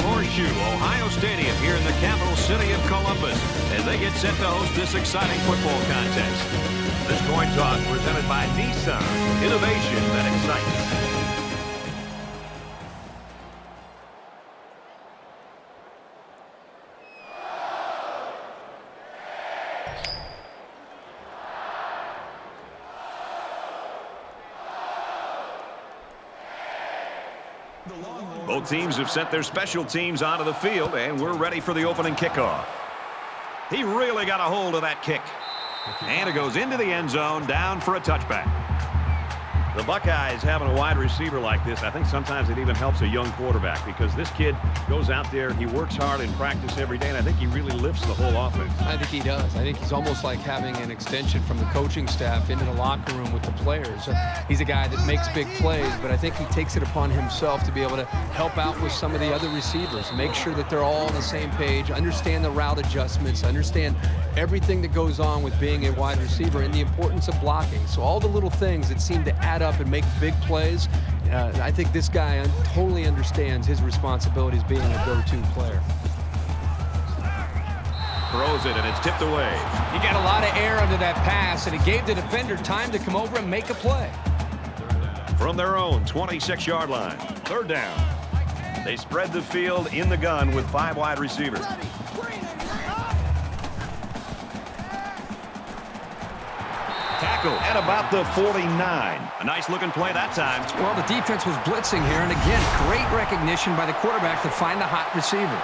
Horseshoe, Ohio Stadium here in the capital city of Columbus as they get set to host this exciting football contest. This coin toss presented by Nissan, innovation that excites. Both teams have sent their special teams onto the field, and we're ready for the opening kickoff. He really got a hold of that kick. And it goes into the end zone, down for a touchback. The Buckeyes having a wide receiver like this, I think sometimes it even helps a young quarterback because this kid goes out there, he works hard in practice every day, and I think he really lifts the whole offense. I think he does. I think he's almost like having an extension from the coaching staff into the locker room with the players. He's a guy that makes big plays, but I think he takes it upon himself to be able to help out with some of the other receivers, make sure that they're all on the same page, understand the route adjustments, understand everything that goes on with being a wide receiver and the importance of blocking. So all the little things that seem to add up and make big plays, I think this guy totally understands his responsibilities being a go-to player. Throws it, and it's tipped away. He got a lot of air under that pass, and it gave the defender time to come over and make a play. From their own 26-yard line, third down. They spread the field in the gun with 5 wide receivers. Tackle at about the 49. A nice looking play that time. Well, the defense was blitzing here, and again, great recognition by the quarterback to find the hot receiver.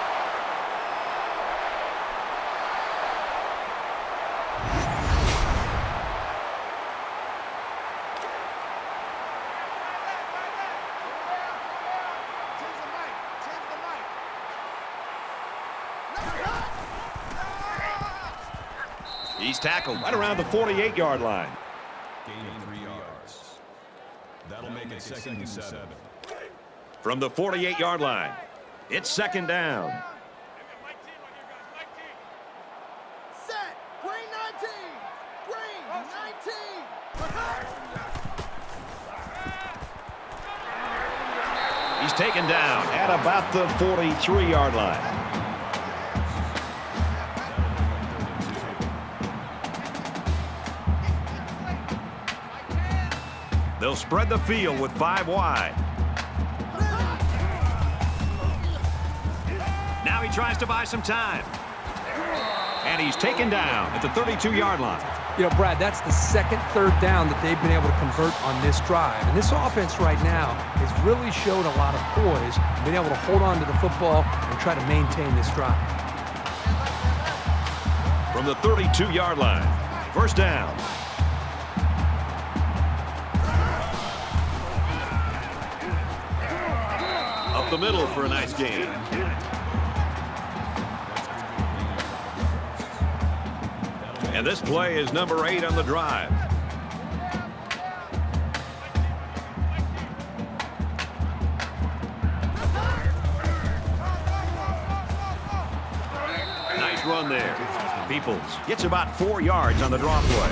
He's tackled right around the 48-yard line. Gain of 3 yards. That'll make it second and 7. From the 48-yard line, it's second down. Set. Green 19. Green 19. He's taken down at about the 43-yard line. They'll spread the field with 5 wide. Now he tries to buy some time. And he's taken down at the 32-yard line. You know, Brad, that's the second third down that they've been able to convert on this drive. And this offense right now has really showed a lot of poise, being able to hold on to the football and try to maintain this drive. From the 32-yard line, first down. The middle for a nice gain. And this play is number 8 on the drive. Nice run there. Peoples gets about 4 yards on the draw play.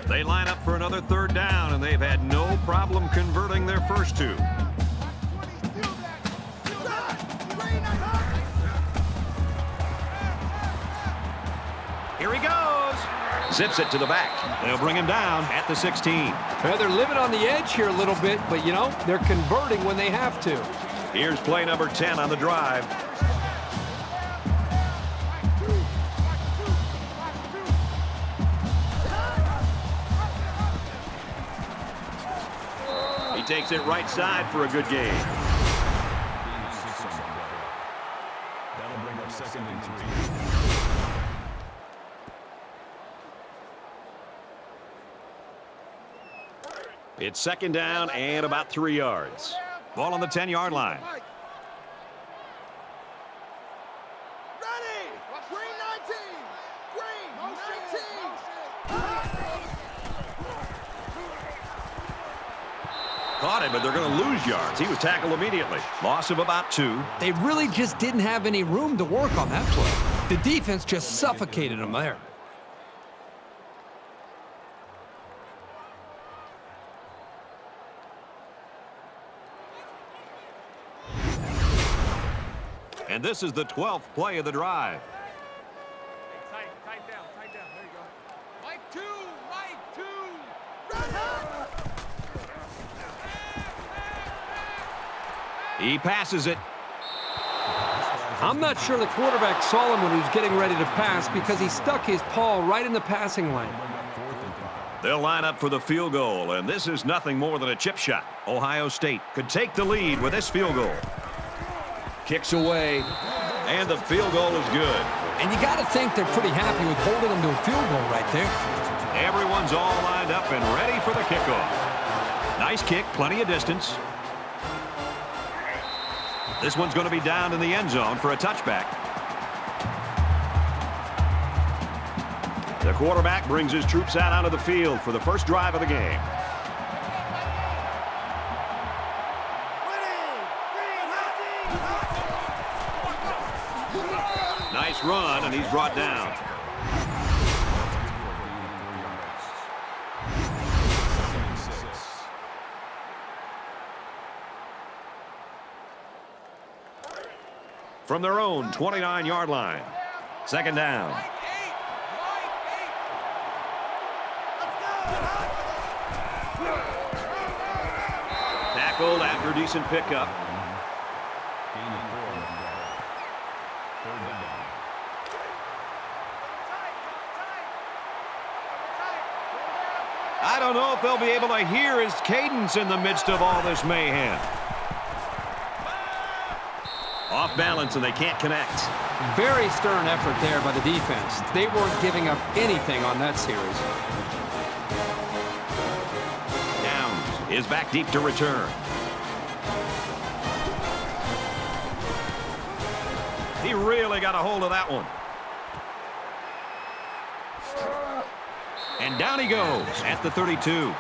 They line up for another third down, and they've had no problem converting their first 2. Here he goes. Zips it to the back. They'll bring him down at the 16. Well, they're living on the edge here a little bit, but, you know, they're converting when they have to. Here's play number 10 on the drive. Takes it right side for a good gain. That'll bring up second and 3. It's second down and about 3 yards. Ball on the 10-yard line. Ready. Green 19. Green 19. Caught him, but they're going to lose yards. He was tackled immediately. Loss of about 2. They really just didn't have any room to work on that play. The defense just suffocated them there. And this is the 12th play of the drive. Tight down. There you go. Mike two. He passes it. I'm not sure the quarterback saw him when he was getting ready to pass because he stuck his paw right in the passing lane. They'll line up for the field goal, and this is nothing more than a chip shot. Ohio State could take the lead with this field goal. Kicks away, and the field goal is good. And you got to think they're pretty happy with holding them to a field goal right there. Everyone's all lined up and ready for the kickoff. Nice kick, plenty of distance. This one's going to be down in the end zone for a touchback. The quarterback brings his troops out onto the field for the first drive of the game. Nice run, and he's brought down. From their own 29-yard line. Second down. Tackled after a decent pickup. I don't know if they'll be able to hear his cadence in the midst of all this mayhem. Off balance, and they can't connect. Very stern effort there by the defense. They weren't giving up anything on that series. Downs is back deep to return. He really got a hold of that one. And down he goes at the 32.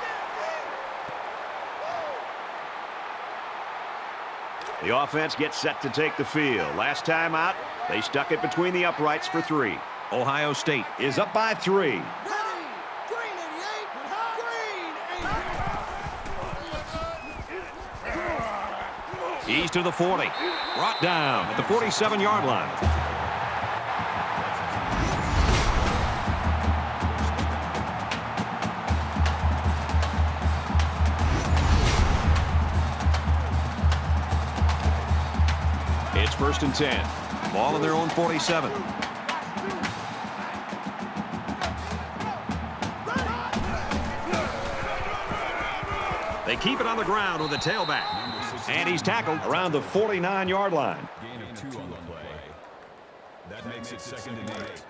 The offense gets set to take the field. Last time out, they stuck it between the uprights for 3. Ohio State is up by 3. He's to the 40. Brought down at the 47-yard line. It's 1st and 10. Ball in their own 47. They keep it on the ground with the tailback. And he's tackled around the 49-yard line. Gain of 2 on the play. That makes it 2nd and 8.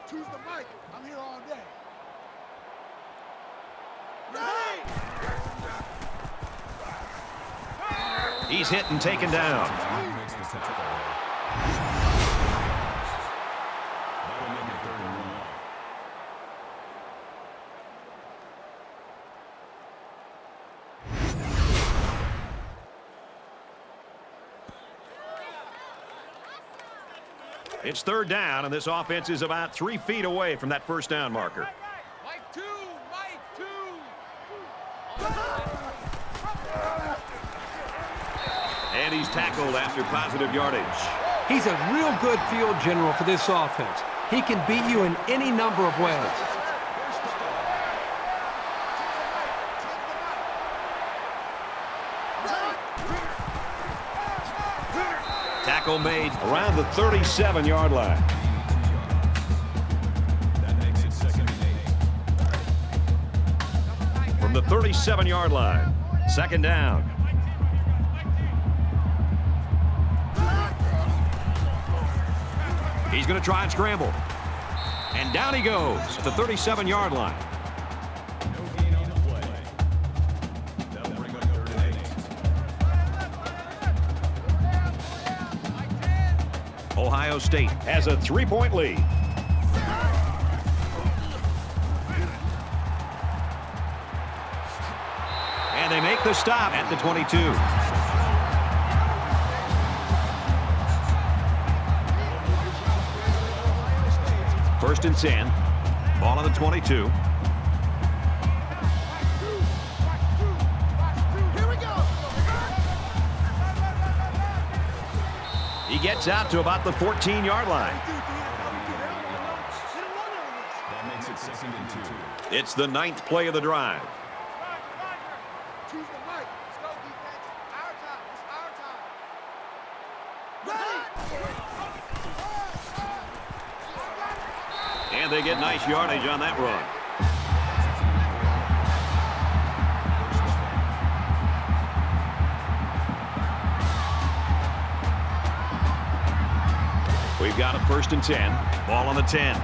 Choose the mic. I'm here all day. He's hit and taken down. That'll make it 3rd and 1. It's 3rd down, and this offense is about 3 feet away from that first down marker. Mike two. And he's tackled after positive yardage. He's a real good field general for this offense. He can beat you in any number of ways. Tackle made around the 37-yard line. That makes it 2nd and 8. From the 37-yard line, 2nd down. He's going to try and scramble. And down he goes at the 37-yard line. No gain on the play. That'll bring up 3rd and 8. Ohio State has a 3-point lead. And they make the stop at the 22. First and 10. Ball on the 22. Here we go. He gets out to about the 14-yard line. That makes it 2nd and 2. It's the 9th play of the drive. Choose the mic. Let's go, defense. Our time. It's our time. Ready? And they get nice yardage on that run. We've got a 1st and 10. Ball on the 10.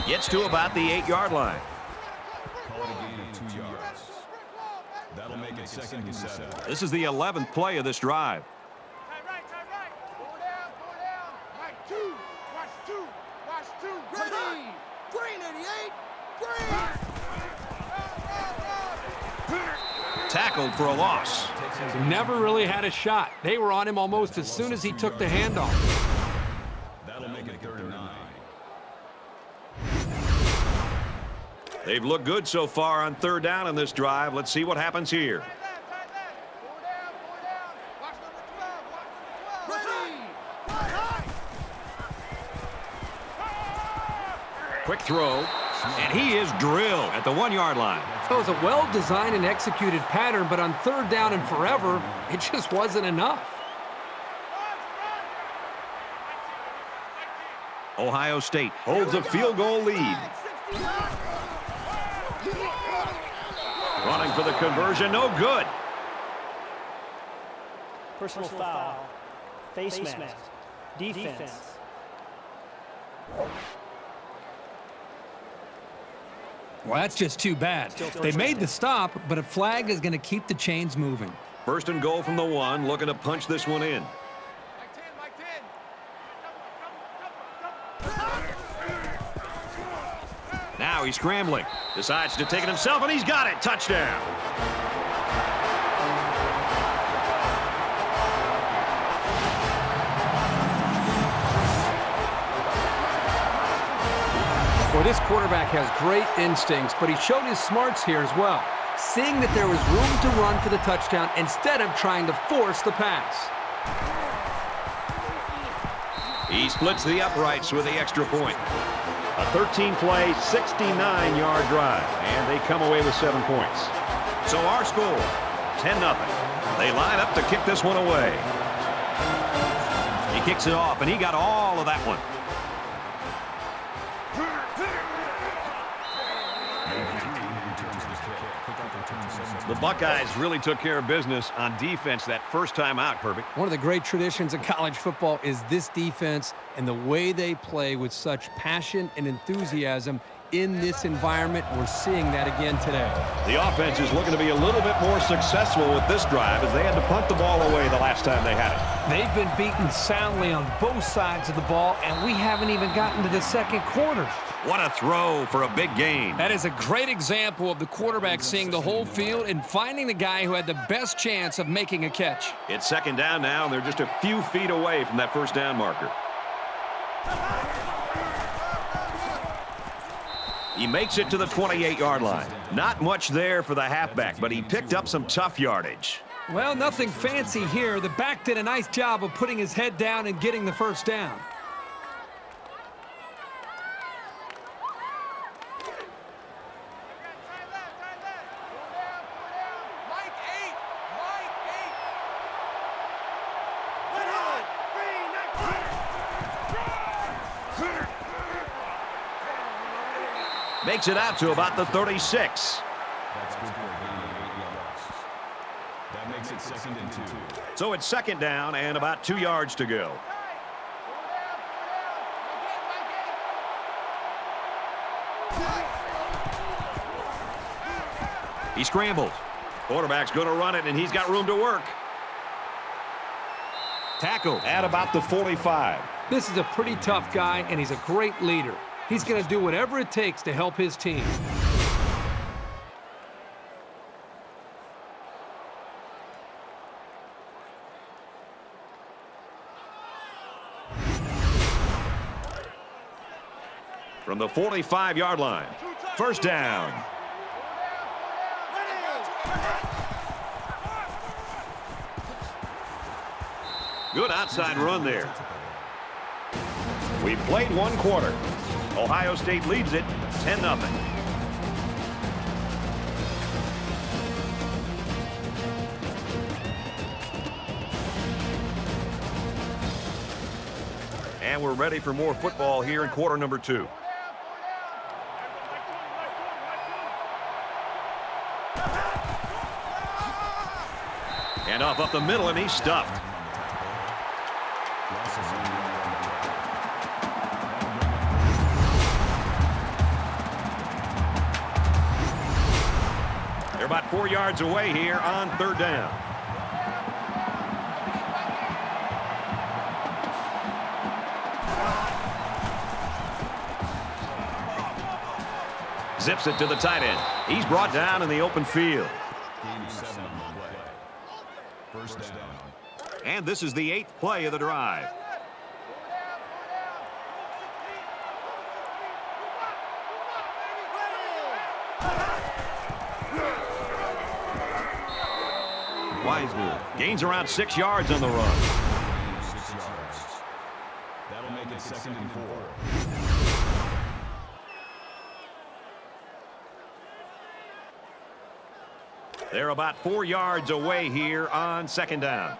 Gets to about the 8-yard line. Call it a gain of 2 yards. That'll make it 2nd and 7. This is the 11th play of this drive. Tight right. Go down. Mike, 2. Watch 2. Ready! Green 88! Green! Tackled for a loss. Never really had a shot. They were on him almost as soon as he took the handoff. That'll make it 3rd and 9. They've looked good so far on 3rd down in this drive. Let's see what happens here. Tight left. Go down. Watch number 12. Ready! Quick throw. And he is drilled at the 1-yard line. So it was a well-designed and executed pattern, but on 3rd down and forever, it just wasn't enough. Ohio State holds a field goal lead. Running for the conversion, no good. Personal foul. Face mask. Defense. Well, that's just too bad. They made the stop, but a flag is going to keep the chains moving. 1st and goal from the 1, looking to punch this one in. Mike 10. Now he's scrambling. Decides to take it himself, and he's got it. Touchdown. Well, this quarterback has great instincts, but he showed his smarts here as well, seeing that there was room to run for the touchdown instead of trying to force the pass. He splits the uprights with the extra point. A 13-play, 69-yard drive, and they come away with 7 points. So our score, 10-0. They line up to kick this one away. He kicks it off, and he got all of that one. The Buckeyes really took care of business on defense that first time out, Herbie. One of the great traditions in college football is this defense and the way they play with such passion and enthusiasm in this environment. We're seeing that again today. The offense is looking to be a little bit more successful with this drive as they had to punt the ball away the last time they had it. They've been beaten soundly on both sides of the ball, and we haven't even gotten to the 2nd quarter. What a throw for a big gain. That is a great example of the quarterback seeing the whole field and finding the guy who had the best chance of making a catch. It's 2nd down now, and they're just a few feet away from that 1st down marker. He makes it to the 28-yard line. Not much there for the halfback, but he picked up some tough yardage. Well, nothing fancy here. The back did a nice job of putting his head down and getting the 1st down. Makes it out to about the 36. That's good for a gain of 8 yards. That makes it 2nd and 2. So it's 2nd down and about 2 yards to go. He scrambles. Quarterback's going to run it, and he's got room to work. Tackled at about the 45. This is a pretty tough guy, and he's a great leader. He's going to do whatever it takes to help his team. From the 45-yard line, 1st down. Good outside run there. We played one quarter. Ohio State leads it 10-0. And we're ready for more football here in quarter number 2. And off up the middle, and he's stuffed. They're about 4 yards away here on 3rd down. Zips it to the tight end. He's brought down in the open field. First down. And this is the 8th play of the drive. Wiseman gains around 6 yards on the run. 6 yards. That'll make it 2nd and 4. They're about 4 yards away here on 2nd down.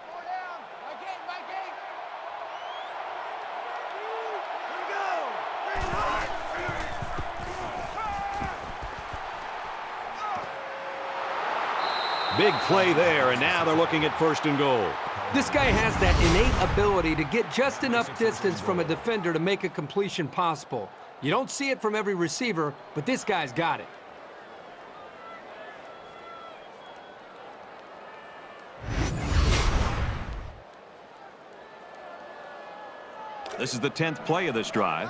Big play there, and now they're looking at 1st and goal. This guy has that innate ability to get just enough distance from a defender to make a completion possible. You don't see it from every receiver, but this guy's got it. This is the 10th play of this drive.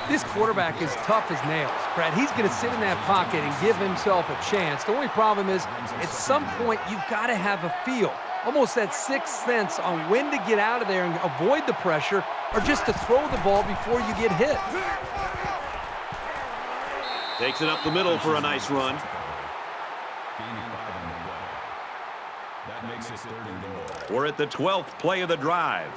This quarterback is tough as nails. Brad, he's going to sit in that pocket and give himself a chance. The only problem is, at some point, you've got to have a feel, almost that sixth sense on when to get out of there and avoid the pressure, or just to throw the ball before you get hit. Takes it up the middle for a nice run. That makes it 3rd and goal. We're at the 12th play of the drive.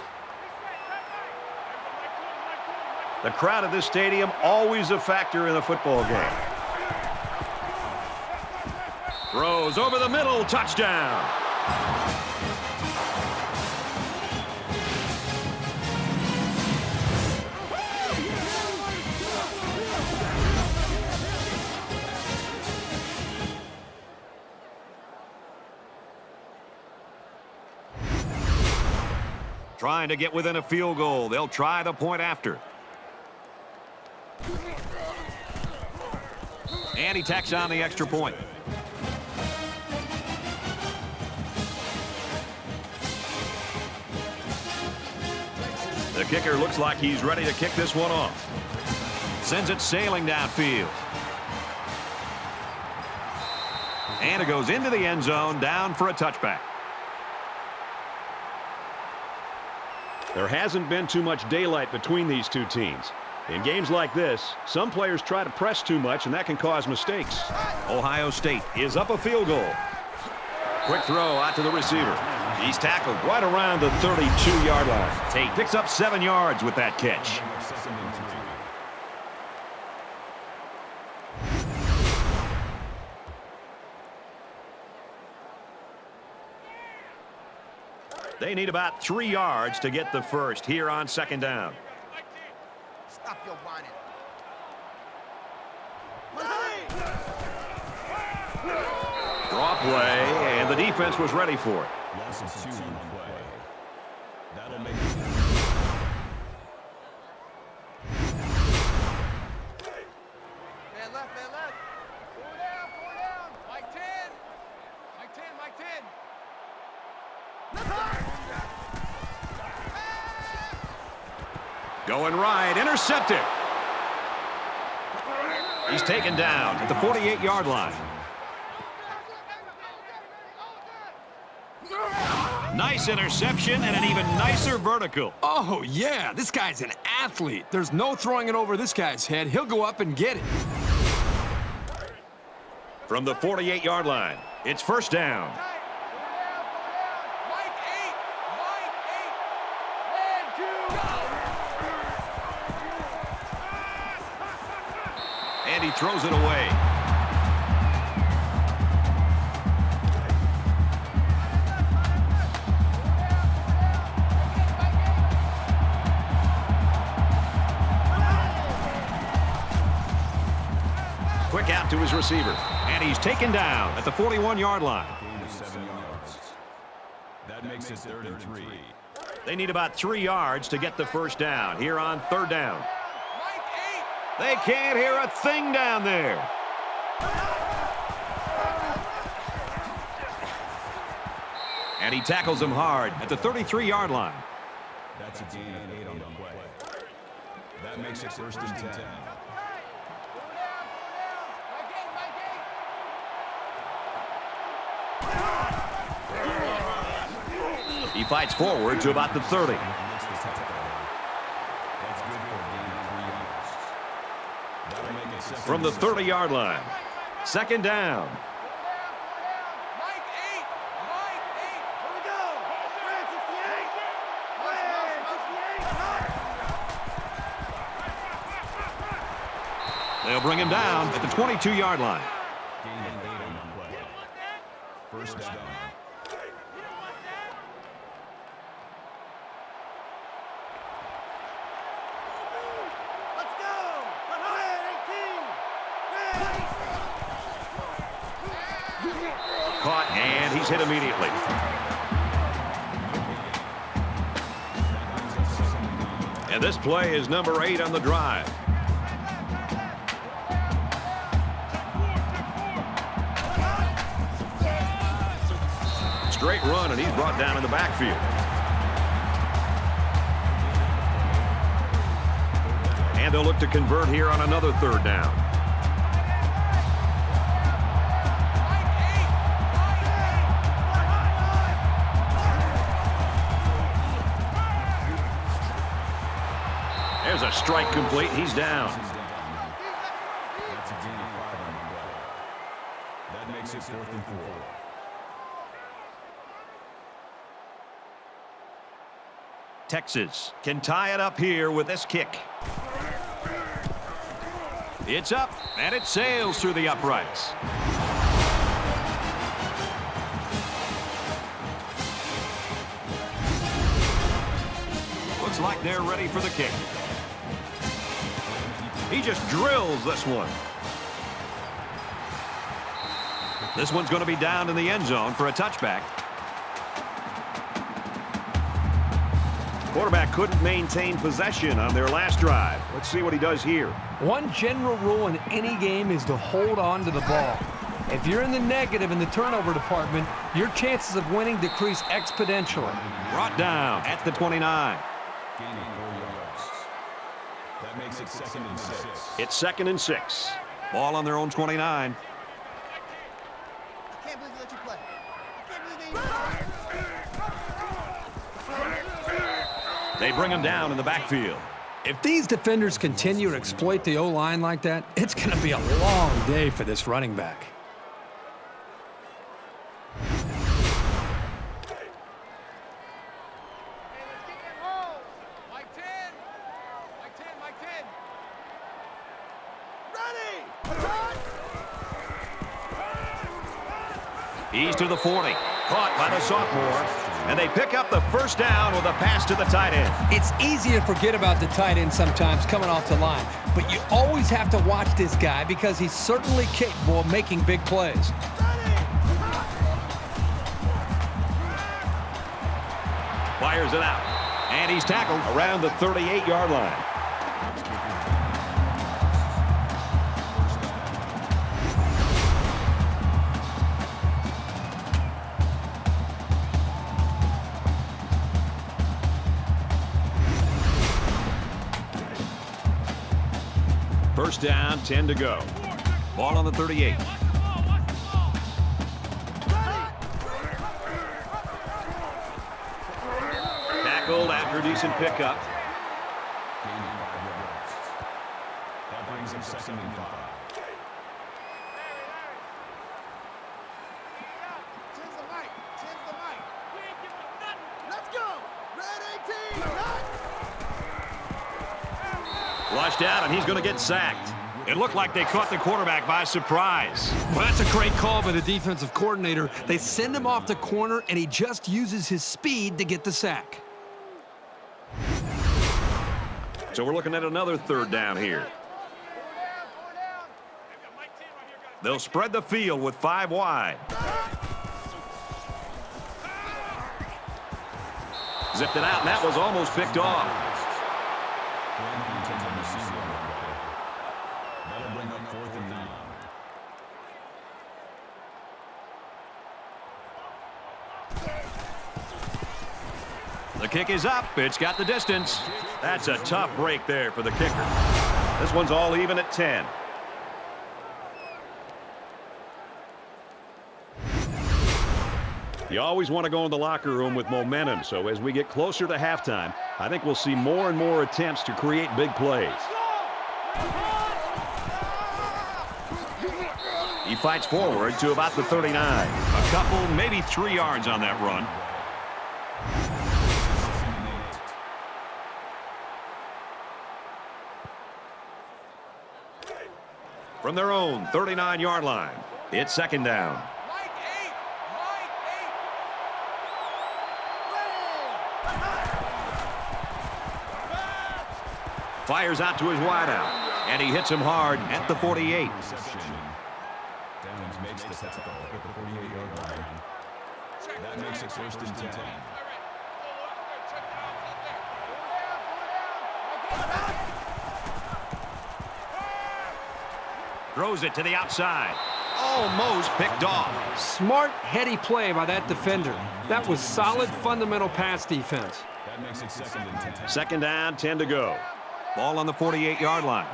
The crowd at this stadium always a factor in a football game. Throws over the middle, touchdown. Trying to get within a field goal. They'll try the point after. And he tacks on the extra point. The kicker looks like he's ready to kick this one off. Sends it sailing downfield. And it goes into the end zone, down for a touchback. There hasn't been too much daylight between these two teams. In games like this, some players try to press too much, and that can cause mistakes. Ohio State is up a field goal. Quick throw out to the receiver. He's tackled right around the 32-yard line. Tate picks up 7 yards with that catch. 2nd and 3. They need about 3 yards to get the first here on 2nd down. Stop your whining. Draw play, and the defense was ready for it. Loss of 2 on play. That'll make it. Man left, man left. 4 down, 4 down. Mike 10. Mike 10, Mike 10. Going right, intercepted. He's taken down at the 48-yard line. Nice interception and an even nicer vertical. Oh, yeah, this guy's an athlete. There's no throwing it over this guy's head. He'll go up and get it. From the 48-yard line, it's first down. Mike 8. Mike 8. And he throws it away. Quick out to his receiver. And he's taken down at the 41-yard line. Gain of 7 yards. That makes it 3rd and 3. They need about 3 yards to get the first down here on third down. Mike 8. They can't hear a thing down there. And he tackles him hard at the 33-yard line. That's a gain of 8 on the play. That makes it 1st and 10. He fights forward to about the 30. That's good for a gain of 3 yards. That'll make it 2nd From the and 6. 30-yard line. Second down. Mike 8. Mike 8. Here we go. Red 58. Red 58. They'll bring him down at the 22-yard line. Gain of 8 on the play. First down. Let's go. Red 18. Caught, and he's hit immediately. And this play is number 8 on the drive. Straight run, and he's brought down in the backfield. And they'll look to convert here on another third down. There's a strike complete. He's down. That's a gain of 5 on the play. That makes it 4th and 4. Texas can tie it up here with this kick. It's up, and it sails through the uprights. Looks like they're ready for the kick. He just drills this one. This one's going to be down in the end zone for a touchback. Quarterback couldn't maintain possession on their last drive. Let's see what he does here. One general rule in any game is to hold on to the ball. If you're in the negative in the turnover department, your chances of winning decrease exponentially. Brought down at the 29. Gain of 4 yards. That makes it 2nd and 6. It's 2nd and 6. Ball on their own 29. I can't believe they let you play. I can't believe they They bring him down in the backfield. If these defenders continue to exploit the O-line like that, it's going to be a long day for this running back. Mike 10. Mike 10. Mike 10. Ready. He's to the 40. Caught by the sophomore. And they pick up the first down with a pass to the tight end. It's easy to forget about the tight end sometimes coming off the line, but you always have to watch this guy because he's certainly capable of making big plays. Fires it out. And he's tackled around the 38-yard line. First down, 10 to go. Ball on the 38. after a decent pickup. Gain of 5 yards. That brings him 2nd and 5. Tens the mic. Tens the mic. We ain't giving them nothing. Let's go. Red 18. Flushed out, and he's going to get sacked. It looked like they caught the quarterback by surprise. Well, that's a great call by the defensive coordinator. They send him off the corner, and he just uses his speed to get the sack. So we're looking at another 3rd down here. They'll spread the field with 5 wide. Zipped it out, and that was almost picked off. That'll bring up 4th and 9. The kick is up. It's got the distance. That's a tough break there for the kicker. This one's all even at 10. You always want to go in the locker room with momentum, so as we get closer to halftime, I think we'll see more and more attempts to create big plays. He fights forward to about the 39. A couple, maybe 3 yards on that run. From their own 39-yard line, it's 2nd down. Fires out to his wideout, and he hits him hard at the 48. Downs makes the tackle at the 48-yard line. That makes it 1st and 10. Throws it to the outside. Almost picked off. Smart, heady play by that defender. That was solid, fundamental pass defense. That makes it 2nd and 10. 2nd down, 10 to go. Ball on the 48-yard line.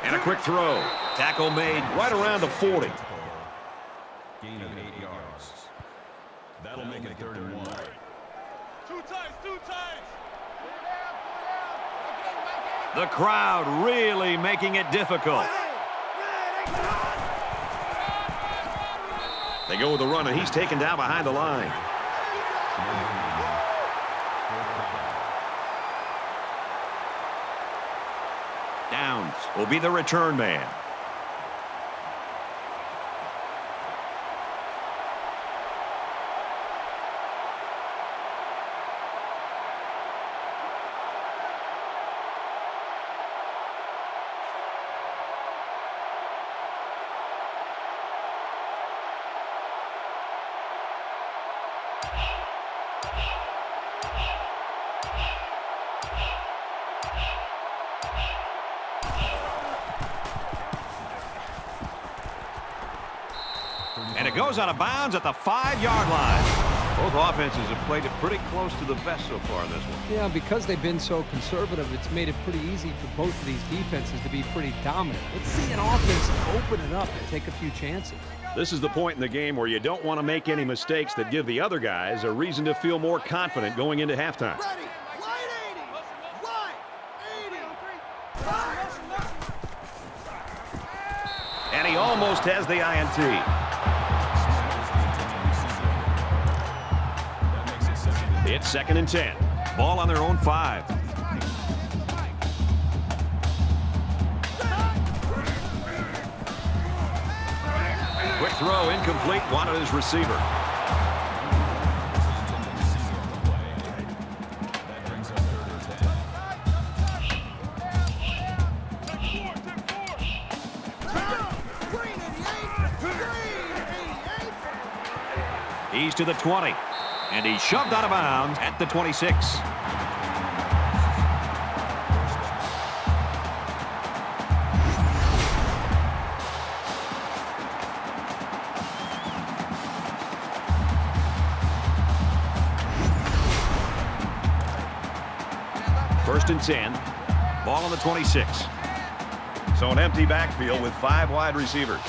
And a quick throw. Tackle made right around the 40. Gain of 8 yards. That'll make it 3rd and 1. Two times. The crowd really making it difficult. They go with the run, and he's taken down behind the line. Downs will be the return man. And it goes out of bounds at the 5-yard line. Both offenses have played it pretty close to the vest so far in this one. Yeah, because they've been so conservative, it's made it pretty easy for both of these defenses to be pretty dominant. Let's see an offense open it up and take a few chances. This is the point in the game where you don't want to make any mistakes that give the other guys a reason to feel more confident going into halftime. Ready. Wide 80. Wide 80. And he almost has the INT. It's 2nd and 10. Ball on their own 5. Quick throw, incomplete, wanted his receiver. He's to the 20. And he's shoved out of bounds at the 26. First and 10. Ball on the 26. So an empty backfield with 5 wide receivers.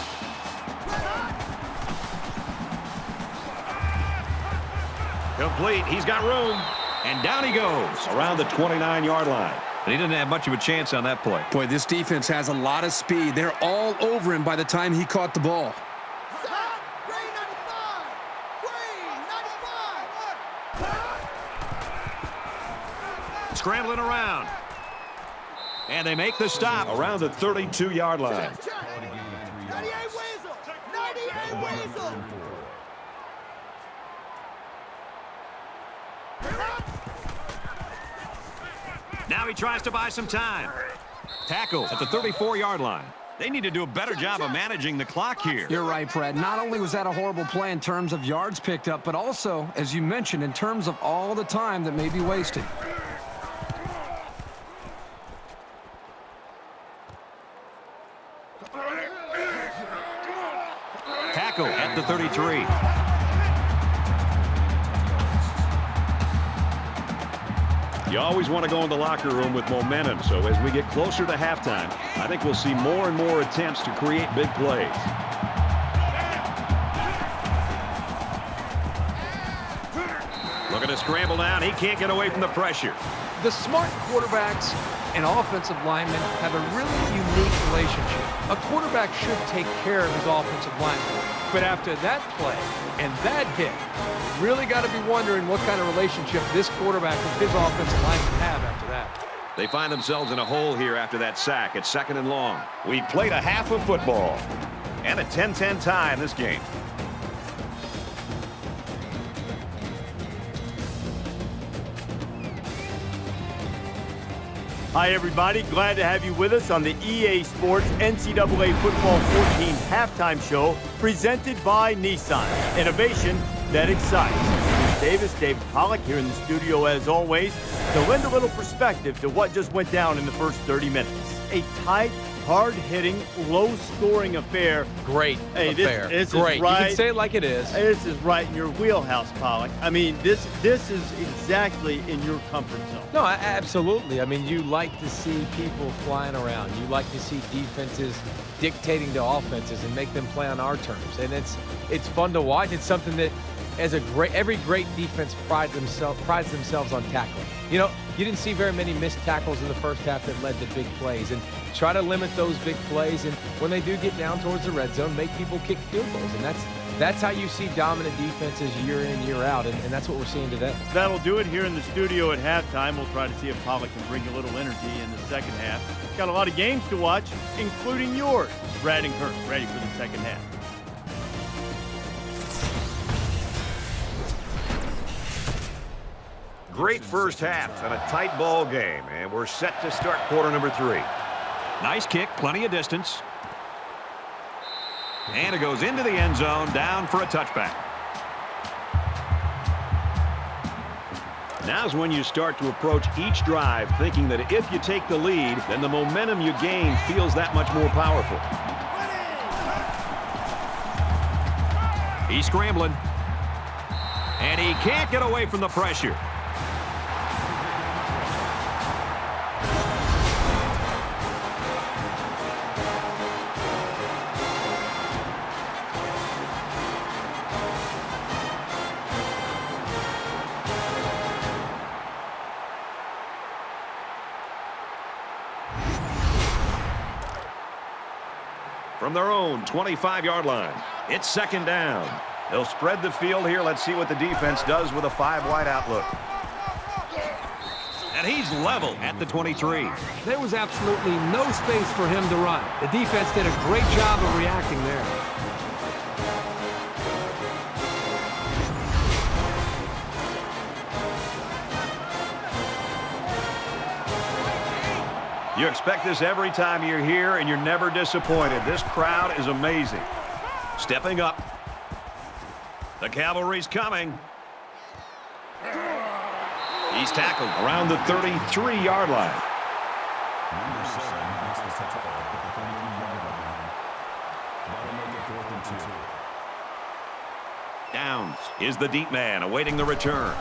Complete. He's got room. And down he goes around the 29-yard line. And he didn't have much of a chance on that play. Boy, this defense has a lot of speed. They're all over him by the time he caught the ball. Stop! Green 95! Green 95! Scrambling around. And they make the stop around the 32-yard line. Check, check. 98 Weasel! 98 Weasel! Now he tries to buy some time. Tackle at the 34-yard line. They need to do a better job of managing the clock here. You're right, Brad. Not only was that a horrible play in terms of yards picked up, but also, as you mentioned, in terms of all the time that may be wasted. Tackle at the 33. You always want to go in the locker room with momentum, so as we get closer to halftime, I think we'll see more and more attempts to create big plays. Looking to scramble down. He can't get away from the pressure. The smart quarterbacks and offensive linemen have a really unique relationship. A quarterback should take care of his offensive lineman. But after that play and that hit, really got to be wondering what kind of relationship this quarterback with his offensive lineman have after that. They find themselves in a hole here after that sack at 2nd and long. We've played a half of football and a 10-10 tie in this game. Hi, everybody. Glad to have you with us on the EA Sports NCAA Football 14 halftime show presented by Nissan. Innovation that excites. Bruce Davis, David Pollack here in the studio as always to lend a little perspective to what just went down in the first 30 minutes. A tight, hard-hitting, low-scoring affair. Great affair. This Great. Is right, you can say it like it is. This is right in your wheelhouse, Pollack. I mean, this is exactly in your comfort zone. No, absolutely. I mean, you like to see people flying around. You like to see defenses dictating to offenses and make them play on our terms. And it's fun to watch. It's something that every great defense prides themselves on tackling. You know, you didn't see very many missed tackles in the first half that led to big plays. And try to limit those big plays. And when they do get down towards the red zone, make people kick field goals. And that's how you see dominant defenses year in, year out. And that's what we're seeing today. That'll do it here in the studio at halftime. We'll try to see if Pollack can bring a little energy in the second half. Got a lot of games to watch, including yours. Brad and Kirk ready for the second half. Great first half and a tight ball game, and we're set to start quarter number 3. Nice kick, plenty of distance. And it goes into the end zone, down for a touchback. Now's when you start to approach each drive thinking that if you take the lead, then the momentum you gain feels that much more powerful. He's scrambling. And he can't get away from the pressure. From their own 25-yard line, it's second down. They'll spread the field here. Let's see what the defense does with a 5-wide outlook. And he's level at the 23. There was absolutely no space for him to run. The defense did a great job of reacting there. You expect this every time you're here, and you're never disappointed. This crowd is amazing. Stepping up. The cavalry's coming. He's tackled around the 33-yard line. Number 7 makes the tackle at the 33-yard line. That'll make it 4th and 2. Downs is the deep man awaiting the return.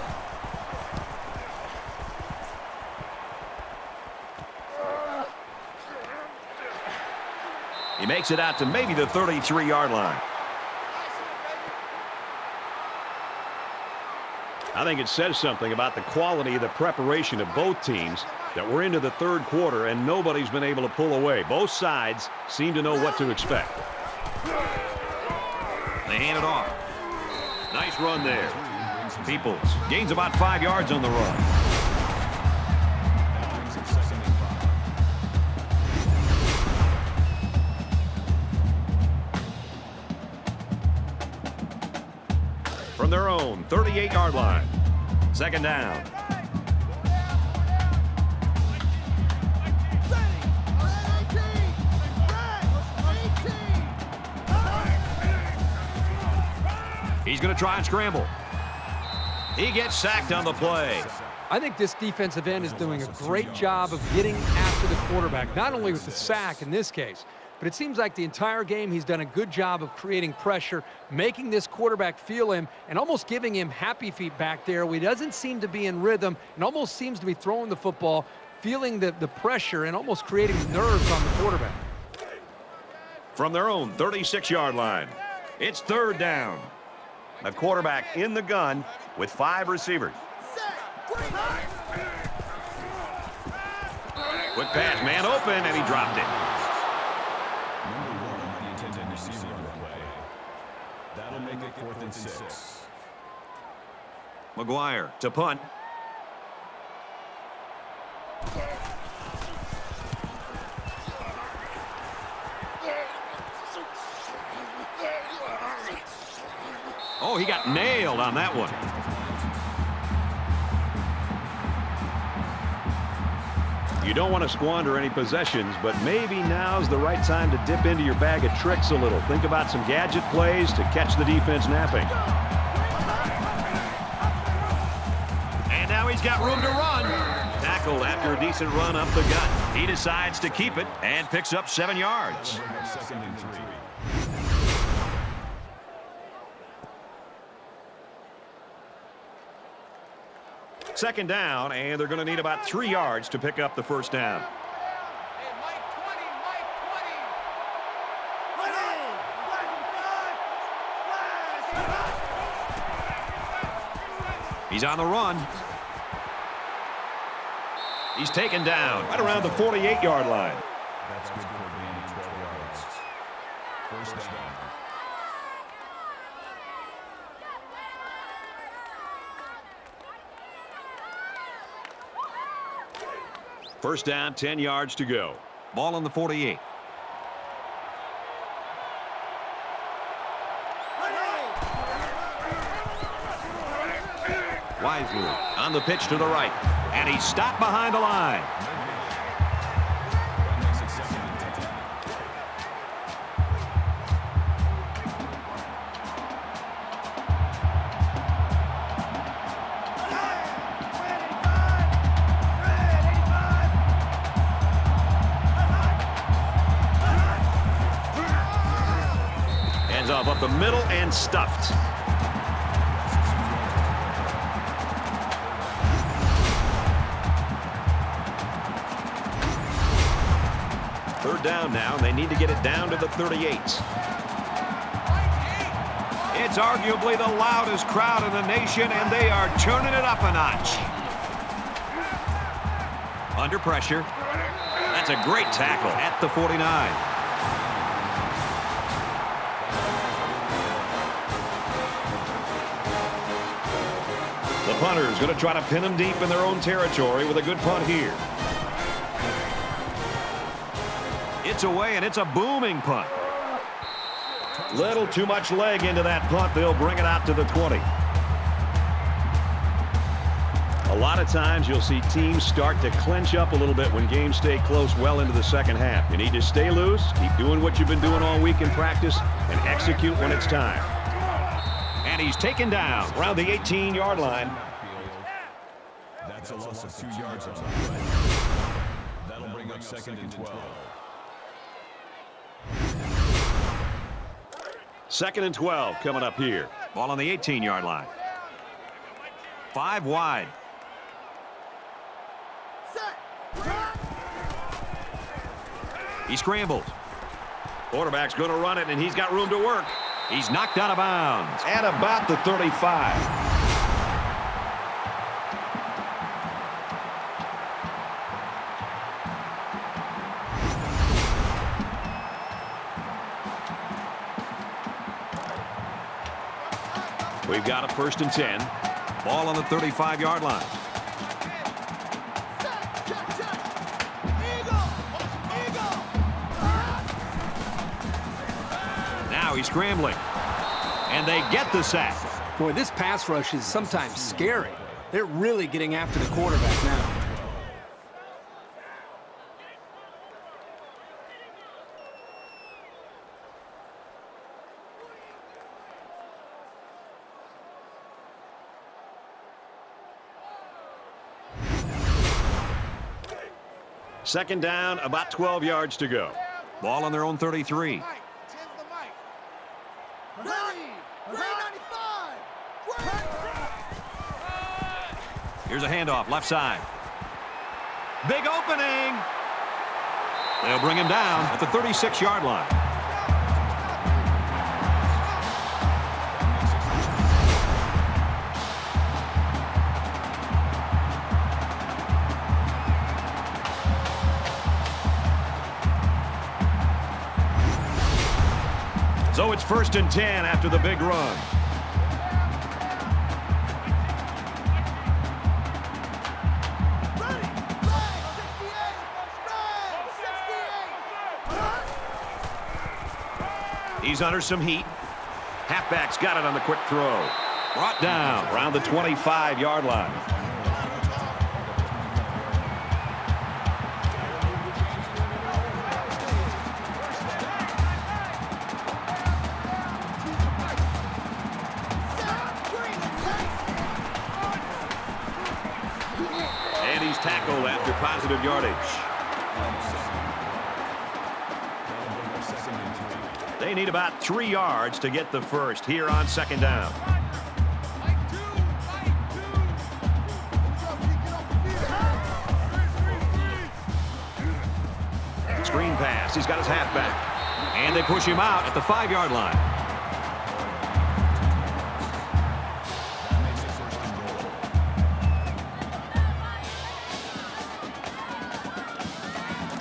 He makes it out to maybe the 33-yard line. I think it says something about the quality of the preparation of both teams that we're into the third quarter and nobody's been able to pull away. Both sides seem to know what to expect. They hand it off. Nice run there. Peoples gains about 5 yards on the run. From their own 38-yard line. Second down. He's going to try and scramble. He gets sacked on the play. I think this defensive end is doing a great job of getting after the quarterback, not only with the sack in this case, but it seems like the entire game he's done a good job of creating pressure, making this quarterback feel him, and almost giving him happy feet back there where he doesn't seem to be in rhythm and almost seems to be throwing the football, feeling the pressure and almost creating nerves on the quarterback. From their own 36-yard line, it's third down. The quarterback in the gun with 5 receivers. Quick pass, man open, and he dropped it. That'll make it 4th and 6. McGuire to punt. Oh, he got nailed on that one. You don't want to squander any possessions, but maybe now's the right time to dip into your bag of tricks a little. Think about some gadget plays to catch the defense napping. And now he's got room to run. Tackled after a decent run up the gut. He decides to keep it and picks up 7 yards. Second and 3. Second down, and they're going to need about 3 yards to pick up the first down. He's on the run. He's taken down right around the 48-yard line. That's good for a gain of 12 yards. First down. First down, 10 yards to go. Ball on the 48. Wisely on the pitch to the right. And he's stopped behind the line. Hands off up the middle and stuffed. Third down now. They need to get it down to the 38. It's arguably the loudest crowd in the nation, and they are turning it up a notch. Under pressure. That's a great tackle at the 49. The punter is going to try to pin them deep in their own territory with a good punt here. It's away, and it's a booming punt. Little too much leg into that punt. They'll bring it out to the 20. A lot of times you'll see teams start to clinch up a little bit when games stay close well into the second half. You need to stay loose, keep doing what you've been doing all week in practice, and execute when it's time. And he's taken down around the 18-yard line. That's a loss of 2 yards on that. That'll bring up 2nd and 12. 2nd and 12 coming up here. Ball on the 18-yard line. 5 wide. He scrambles. Quarterback's going to run it, and he's got room to work. He's knocked out of bounds at about the 35. We've got a 1st and 10. Ball on the 35-yard line. Now he's scrambling. And they get the sack. Boy, this pass rush is sometimes scary. They're really getting after the quarterback now. Second down, about 12 yards to go. Ball on their own 33. Here's a handoff, left side. Big opening. They'll bring him down at the 36-yard line. So it's 1st and 10 after the big run. He's under some heat. Halfback's got it on the quick throw. Brought down around the 25-yard line. And he's tackled after positive yardage. They need about 3 yards to get the first here on 2nd down. Screen pass. He's got his halfback. And they push him out at the 5-yard line.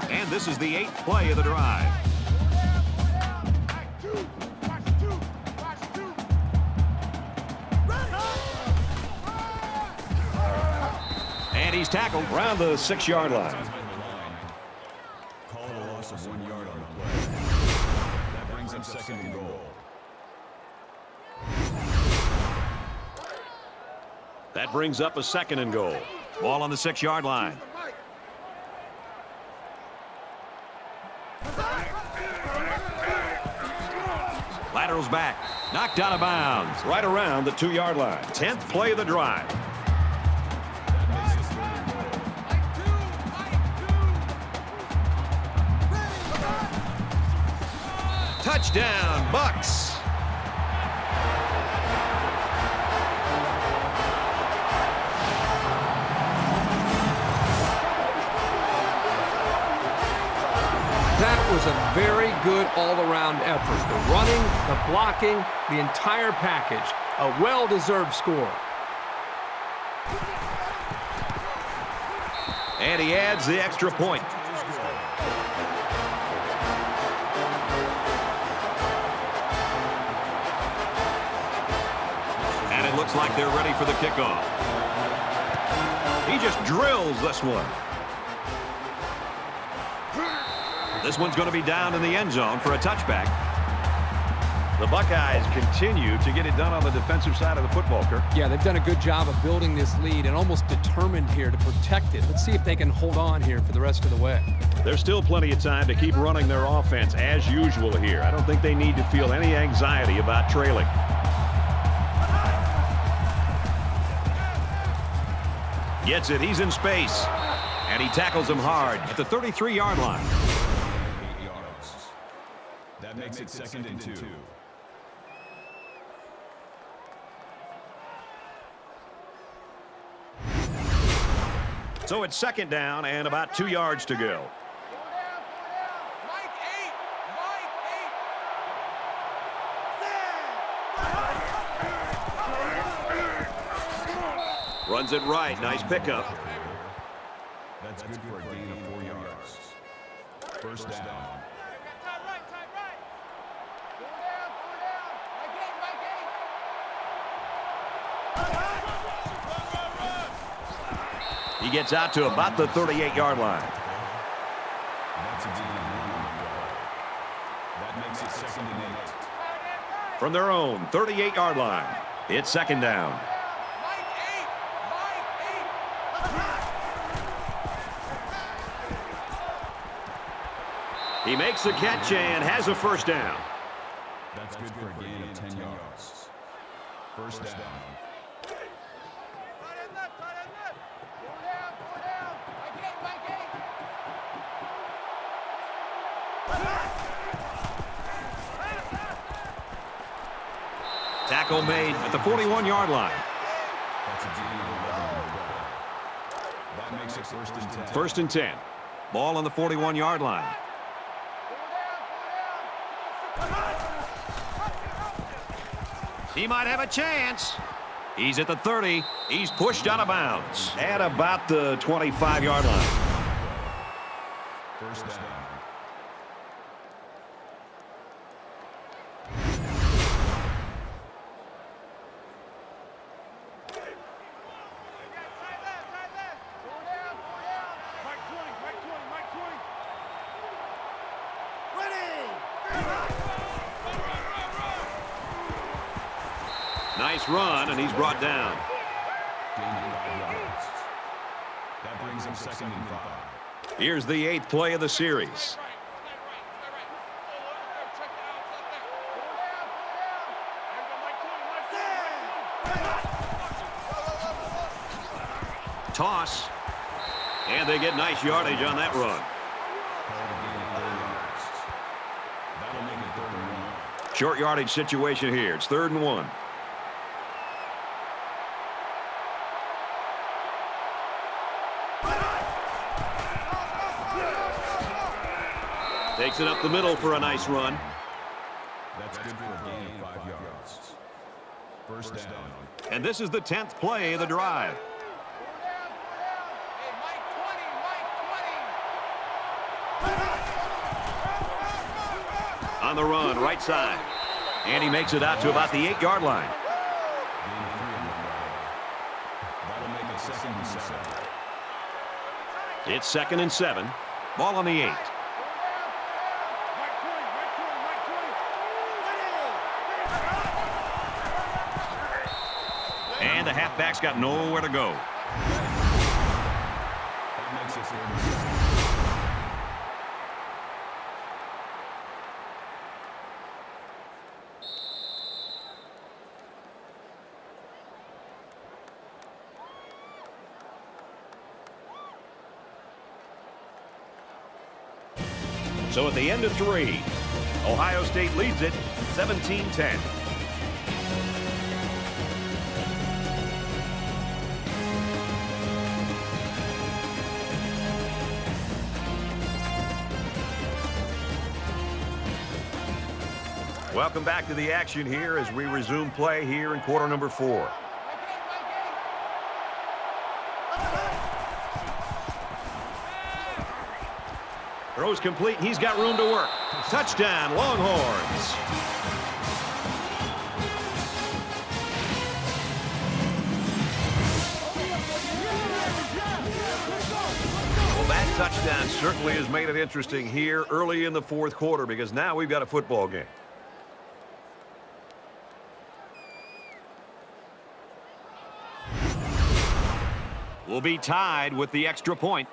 And this is the 8th play of the drive. And he's tackled around the 6-yard line. Call a loss of 1 yard on the play. That brings up 2nd and goal. That brings up a 2nd and goal. Ball on the 6-yard line. Lateral's back. Knocked out of bounds. Right around the 2-yard line. 10th play of the drive. Touchdown, Bucks. That was a very good all-around effort. The running, the blocking, the entire package. A well-deserved score. And he adds the extra point. And it looks like they're ready for the kickoff. He just drills this one. This one's going to be down in the end zone for a touchback. The Buckeyes continue to get it done on the defensive side of the football, Kirk. Yeah, they've done a good job of building this lead and almost determined here to protect it. Let's see if they can hold on here for the rest of the way. There's still plenty of time to keep running their offense as usual here. I don't think they need to feel any anxiety about trailing. Gets it. He's in space. And he tackles him hard at the 33-yard line. 8 yards. That makes it 2nd and 2. So it's 2nd down and about 2 yards to go. Runs it right. Nice pickup. That's good for a gain of 4 yards. 1st down. He gets out to about the 38-yard line. That's a gain of 1 on the play. That makes it 2nd and 8. From their own 38-yard line, it's 2nd down. He makes the catch and has a 1st down. That's good for a gain of 10 yards. 1st down. Tackle made at the 41-yard line. That's a gain of 11 on the play. That makes it 1st and 10. 1st and 10. Ball on the 41-yard line. He might have a chance. He's at the 30. He's pushed out of bounds at about the 25-yard line. 1st down. Nice run, and he's brought down. Gain of 5 yards. That brings him 2nd and 5. Here's the 8th play of the series. Toss. And they get nice yardage on that run. That'll make it 3rd and 1. Short yardage situation here. It's 3rd and 1. Takes it up the middle for a nice run. That's good for a gain of 5 yards. 1st down. And this is the 10th play of the drive. On the run, right side. And he makes it out to about the 8-yard line. Gain of 3 on the play. That'll make it 2nd and 7. It's 2nd and 7. Ball on the 8. And the halfback's got nowhere to go. That makes it 3rd and 7. So at the end of 3, Ohio State leads it 17-10. Welcome back to the action here as we resume play here in quarter number 4. Throws complete. He's got room to work. Touchdown, Longhorns. Well, that touchdown certainly has made it interesting here early in the 4th quarter because now we've got a football game. Will be tied with the extra point.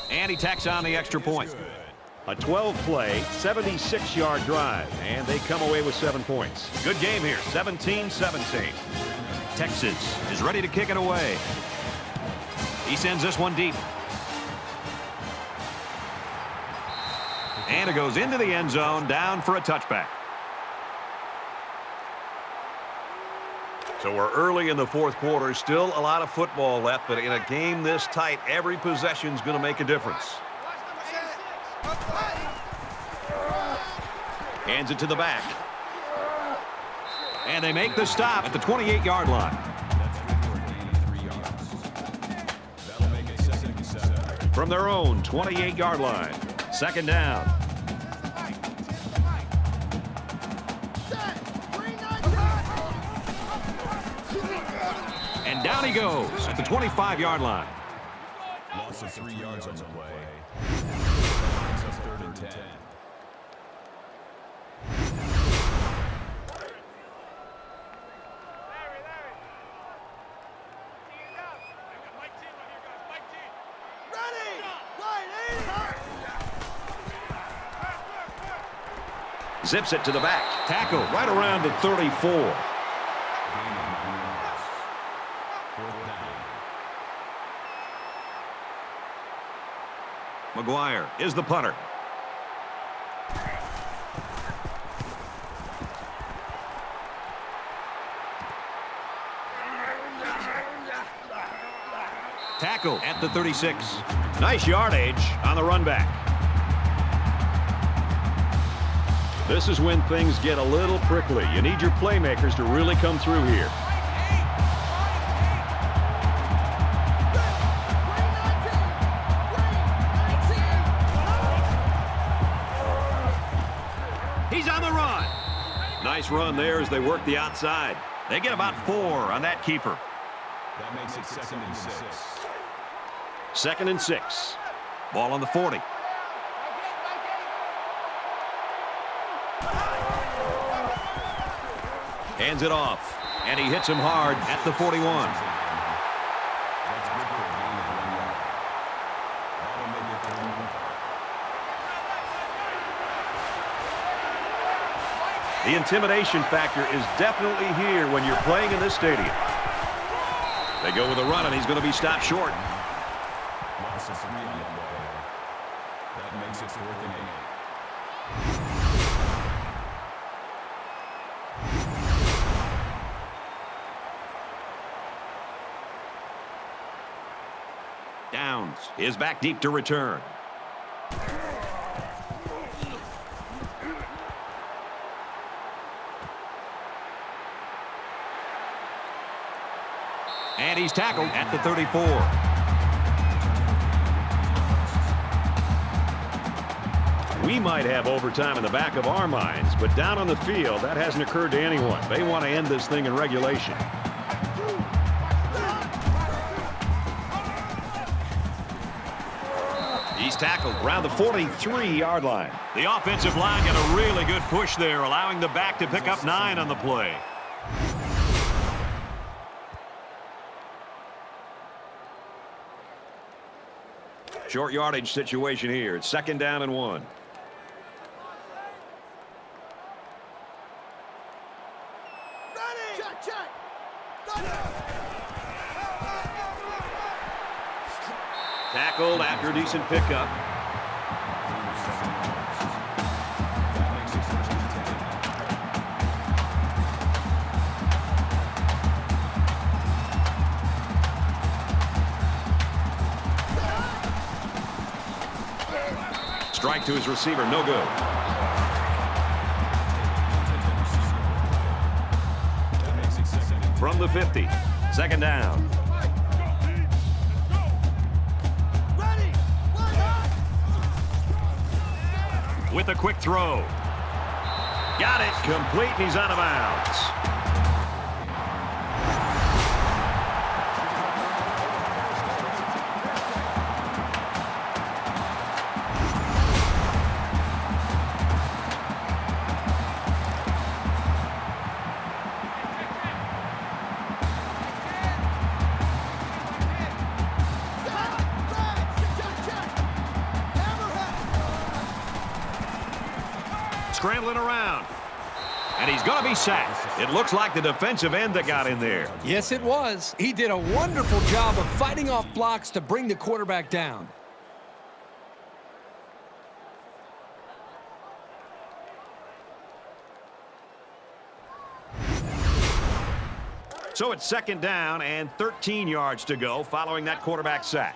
And he tacks on the extra point. A 12-play, 76-yard drive, and they come away with 7 points. Good game here, 17-17. Texas is ready to kick it away. He sends this one deep. And it goes into the end zone, down for a touchback. So we're early in the 4th quarter, still a lot of football left, but in a game this tight, every possession is going to make a difference. Hands it to the back. And they make the stop at the 28-yard line. That's good for a gain of 3 yards. That'll make it 2nd and 7. From their own 28-yard line. 2nd down. And down he goes at the 25-yard line. Loss of 3 yards on the play. It's a 3rd and 10. Zips it to the back. Tackle right around the 34. McGuire is the punter. Tackle at the 36. Nice yardage on the run back. This is when things get a little prickly. You need your playmakers to really come through here. He's on the run. Nice run there as they work the outside. They get about 4 on that keeper. That makes it 2nd and 6. 2nd and 6. Ball on the 40. Hands it off, and he hits him hard at the 41. The intimidation factor is definitely here when you're playing in this stadium. They go with a run, and he's going to be stopped short. Loss of 3 on the play. That makes it 4th and 8. Downs is back deep to return. And he's tackled at the 34. We might have overtime in the back of our minds, but down on the field, that hasn't occurred to anyone. They want to end this thing in regulation. He's tackled around the 43-yard line. The offensive line got a really good push there, allowing the back to pick up 9 on the play. Short yardage situation here. It's 2nd down and 1. Tackled after a decent pickup. Strike to his receiver, no good. From the 50, 2nd down. With a quick throw. Got it, complete, and he's out of bounds. Scrambling around. And he's going to be sacked. It looks like the defensive end that got in there. Yes, it was. He did a wonderful job of fighting off blocks to bring the quarterback down. So it's 2nd down and 13 yards to go following that quarterback sack.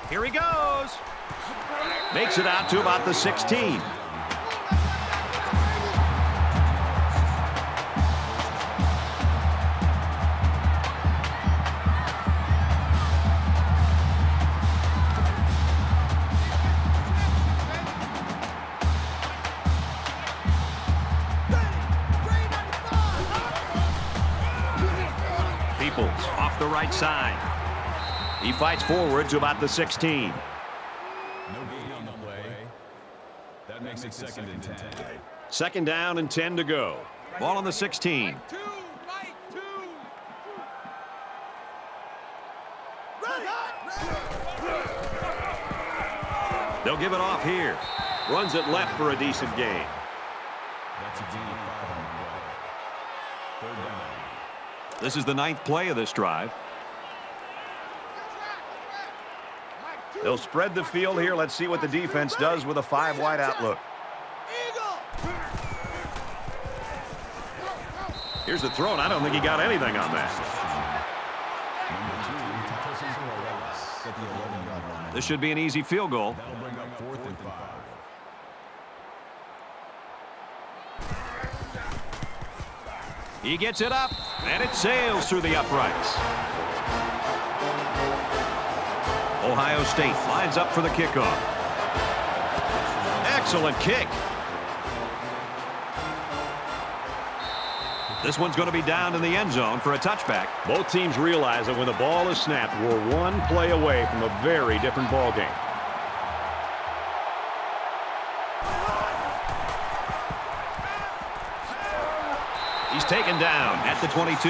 Here he goes. Makes it out to about the 16. right side. He fights forward to about the 16. No gain on the play. That makes it 2nd and 10. 2nd down and 10 to go. Ball on the 16. They'll give it off here. Runs it left for a decent gain. That's a gain of 5 on the play. 3rd down. This is the 9th play of this drive. They'll spread the field here. Let's see what the defense does with a 5-wide outlook. Here's the throw, and I don't think he got anything on that. This should be an easy field goal. That'll bring up 4th and 5. He gets it up, and it sails through the uprights. Ohio State lines up for the kickoff. Excellent kick. This one's going to be down in the end zone for a touchback. Both teams realize that when the ball is snapped, we're one play away from a very different ball game. He's taken down at the 22.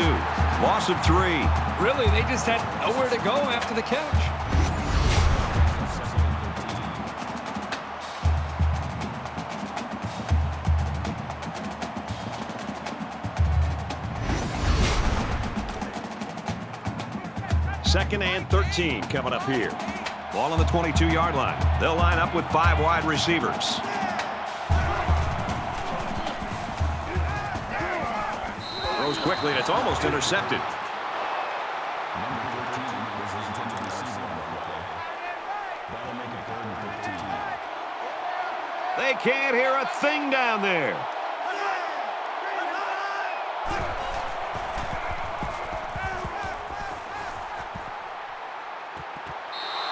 Loss of 3. Really, they just had nowhere to go after the catch. Second and 13 coming up here. Ball on the 22-yard line. They'll line up with 5 wide receivers. Throws quickly, and it's almost intercepted. They can't hear a thing down there.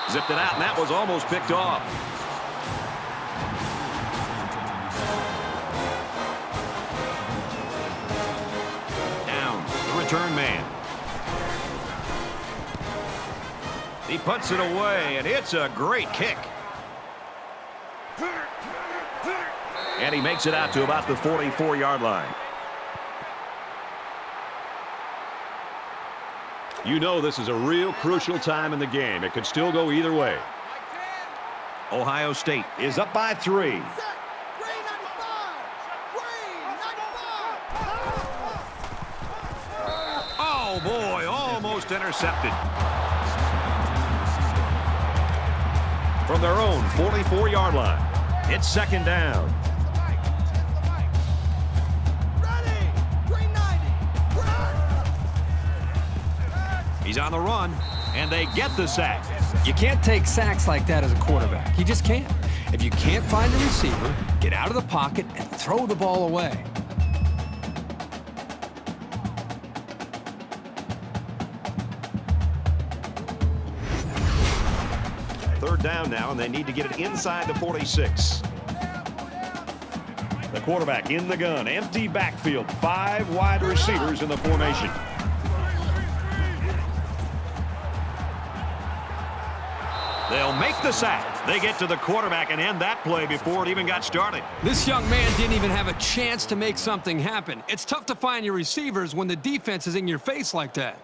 Zipped it out, and that was almost picked off. Down, the return man. He puts it away, and it's a great kick. And he makes it out to about the 44-yard line. You know this is a real crucial time in the game. It could still go either way. Ohio State is up by 3. Oh, boy, almost intercepted. From their own 44-yard line, it's 2nd down. He's on the run, and they get the sack. You can't take sacks like that as a quarterback. You just can't. If you can't find a receiver, get out of the pocket and throw the ball away. Third down now, and they need to get it inside the 46. The quarterback in the gun, empty backfield, 5 wide receivers in the formation. They'll make the sack. They get to the quarterback and end that play before it even got started. This young man didn't even have a chance to make something happen. It's tough to find your receivers when the defense is in your face like that.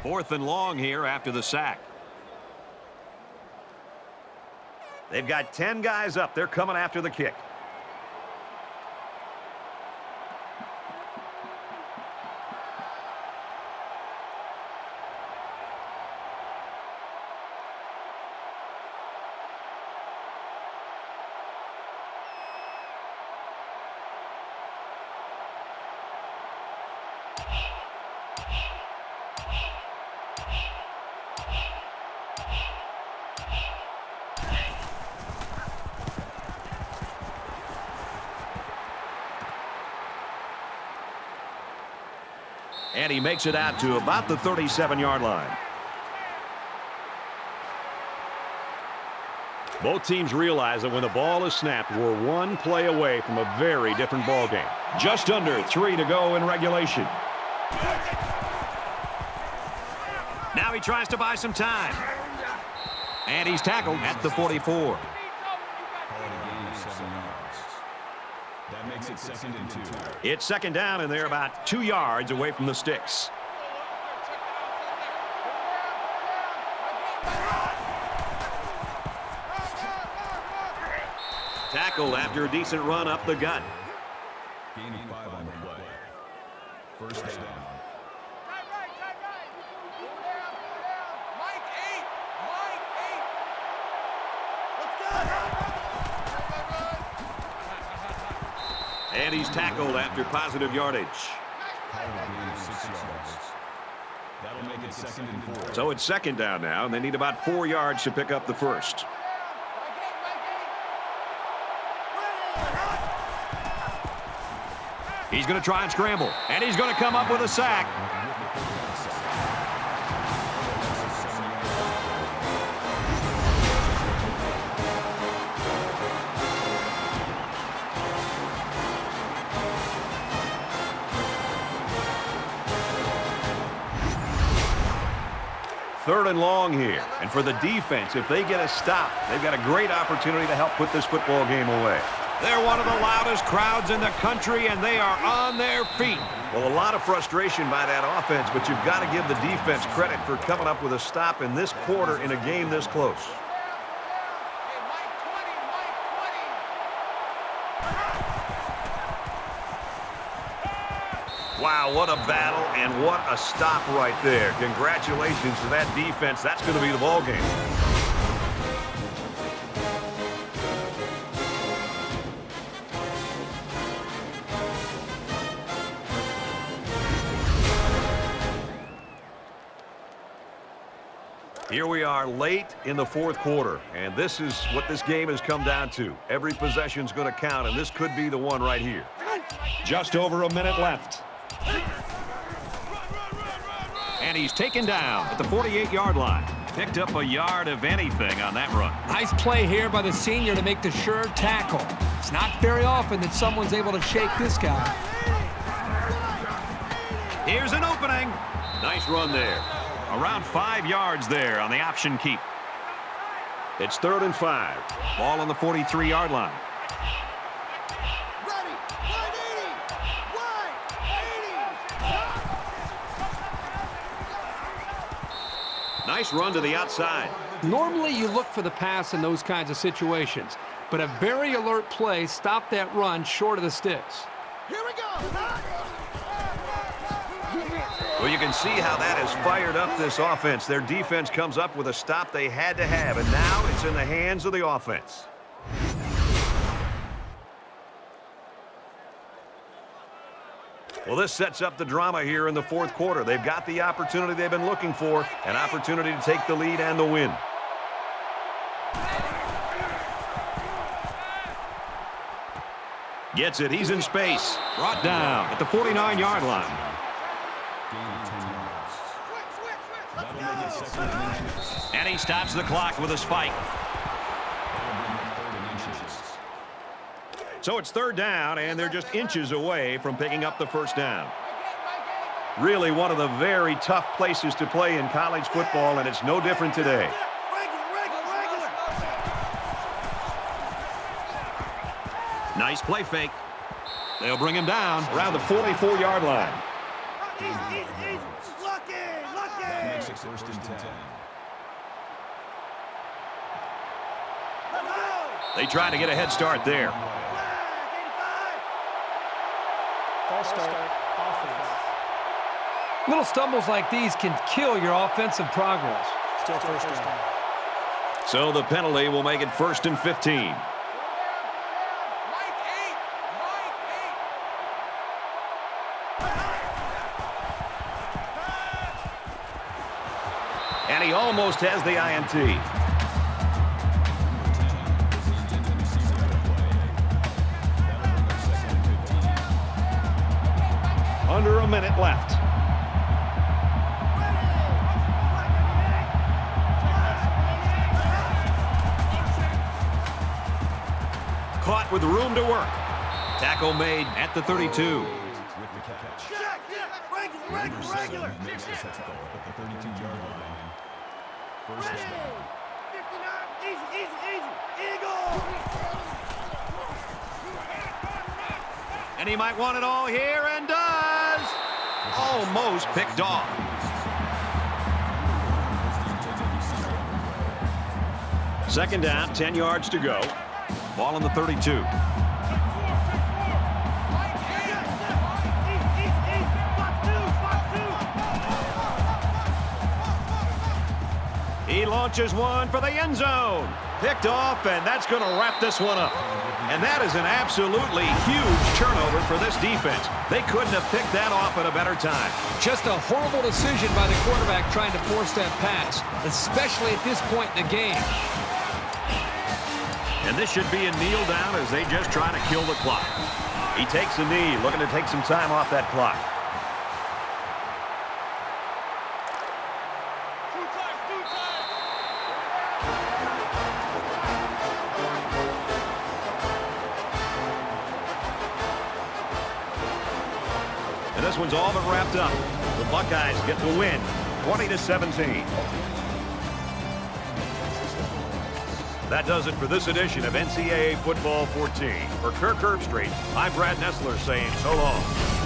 Fourth and long here after the sack. They've got 10 guys up. They're coming after the kick. And he makes it out to about the 37-yard line. Both teams realize that when the ball is snapped, we're one play away from a very different ball game. Just under 3 to go in regulation. Now he tries to buy some time. And he's tackled at the 44. That makes it 2nd and 2. It's 2nd down, and they're about 2 yards away from the sticks. Tackled after a decent run up the gut. Gain of 5 on the play. 1st down. And he's tackled after positive yardage. That'll make it 2nd and 4. So it's 2nd down now, and they need about 4 yards to pick up the first. He's going to try and scramble, and he's going to come up with a sack. Third and long here. And for the defense, if they get a stop, they've got a great opportunity to help put this football game away. They're one of the loudest crowds in the country, and they are on their feet. Well, a lot of frustration by that offense, but you've got to give the defense credit for coming up with a stop in this quarter in a game this close. Wow, what a battle and what a stop right there. Congratulations to that defense. That's going to be the ball game. Here we are late in the 4th quarter, and this is what this game has come down to. Every possession's going to count, and this could be the one right here. Just over a minute left. And he's taken down at the 48-yard line. Picked up a yard of anything on that run. Nice play here by the senior to make the sure tackle. It's not very often that someone's able to shake this guy. Here's an opening. Nice run there. Around 5 yards there on the option keep. It's 3rd and 5. Ball on the 43-yard line. Ready. 180. Nice run to the outside. Normally you look for the pass in those kinds of situations, but a very alert play stopped that run short of the sticks. Here we go. Well, you can see how that has fired up this offense. Their defense comes up with a stop they had to have, and now it's in the hands of the offense. Well, this sets up the drama here in the 4th quarter. They've got the opportunity they've been looking for, an opportunity to take the lead and the win. Gets it. He's in space. Brought down at the 49-yard line. And he stops the clock with a spike. So it's 3rd down, and they're just inches away from picking up the 1st down. Really one of the very tough places to play in college football, and it's no different today. Nice play fake. They'll bring him down around the 44-yard line. That makes it 1st and 10. They try to get a head start there. False start. Offense. Little stumbles like these can kill your offensive progress. Still 1st down. So the penalty will make it 1st and 15. And he almost has the INT. Under a minute left. left with room to work. Tackle made at the 32. With the catch. Number 7 makes the tackle at the 32-yard line. First down. 59, easy, Eagle! And he might want it all here, and does. Almost picked off. Second down, 10 yards to go. Ball on the 32. He launches one for the end zone. Picked off, and that's going to wrap this one up. And that is an absolutely huge turnover for this defense. They couldn't have picked that off at a better time. Just a horrible decision by the quarterback trying to force that pass, especially at this point in the game. And this should be a kneel down as they just try to kill the clock. He takes a knee, looking to take some time off that clock. And this one's all but wrapped up. The Buckeyes get the win, 20-17. That does it for this edition of NCAA Football 14. For Kirk Herbstreit, I'm Brad Nessler saying so long.